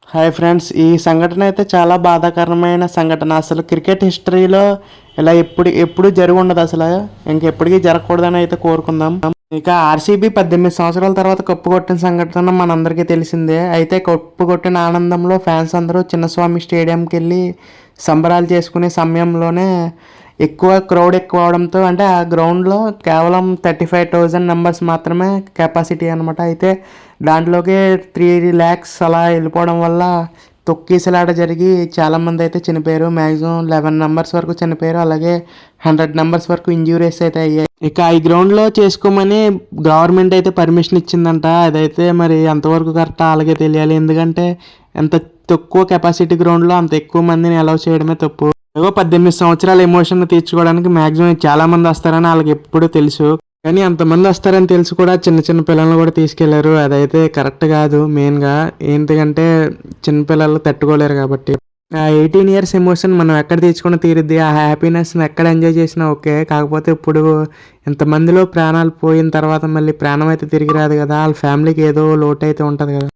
Hi friends, ఈ సంఘటన అయితే చాలా బాధాకరమైన సంఘటన. అసలు క్రికెట్ హిస్టరీలో ఇలా ఎప్పుడు జరిగి ఉండదు అసలు. ఇంకెప్పటికీ జరగకూడదని అయితే కోరుకుందాం. ఇక ఆర్సీబీ 18 సంవత్సరాల తర్వాత కప్పు కొట్టిన సంఘటన మనందరికీ తెలిసిందే. అయితే కప్పు కొట్టిన ఆనందంలో ఫ్యాన్స్ అందరూ చిన్నస్వామి స్టేడియంకి వెళ్ళి సంబరాలు చేసుకునే సమయంలోనే ఎక్కువ అవడంతో, అంటే ఆ గ్రౌండ్లో కేవలం 35,000 మెంబర్స్ మాత్రమే కెపాసిటీ అనమాట. అయితే దాంట్లోకి 3 lakhs అలా వెళ్ళిపోవడం వల్ల తొక్కీసలాట జరిగి చాలామంది అయితే చనిపోయారు. మ్యాక్సిమం 11 మెంబర్స్ వరకు చనిపోయారు. అలాగే 100 మెంబర్స్ వరకు ఇంజ్యూరీస్ అయితే అయ్యాయి. ఇక ఈ గ్రౌండ్లో చేసుకోమని గవర్నమెంట్ అయితే పర్మిషన్ ఇచ్చిందంట. అదైతే మరి ఎంతవరకు కరెక్ట్ అలాగే తెలియాలి. ఎందుకంటే ఎంత తక్కువ కెపాసిటీ గ్రౌండ్లో అంత ఎక్కువ మందిని అలౌ చేయడమే తప్పు. ఏవో 18 సంవత్సరాల ఎమోషన్ తీర్చుకోవడానికి మ్యాక్సిమం చాలా మంది వస్తారని వాళ్ళకి ఎప్పుడూ తెలుసు. కానీ అంతమంది వస్తారని తెలిసి కూడా చిన్న చిన్న పిల్లల్ని కూడా తీసుకెళ్లారు. అదైతే కరెక్ట్ కాదు. మెయిన్గా ఏంటంటే చిన్నపిల్లలు తట్టుకోలేరు కాబట్టి. ఆ 18 years ఎమోషన్ మనం ఎక్కడ తీర్చుకుని తీరుద్ది. ఆ హ్యాపీనెస్ని ఎక్కడ ఎంజాయ్ చేసినా ఓకే. కాకపోతే ఇప్పుడు ఇంతమందిలో ప్రాణాలు పోయిన తర్వాత మళ్ళీ ప్రాణం అయితే తిరిగి రాదు కదా. వాళ్ళ ఫ్యామిలీకి ఏదో లోటు అయితే ఉంటుంది కదా.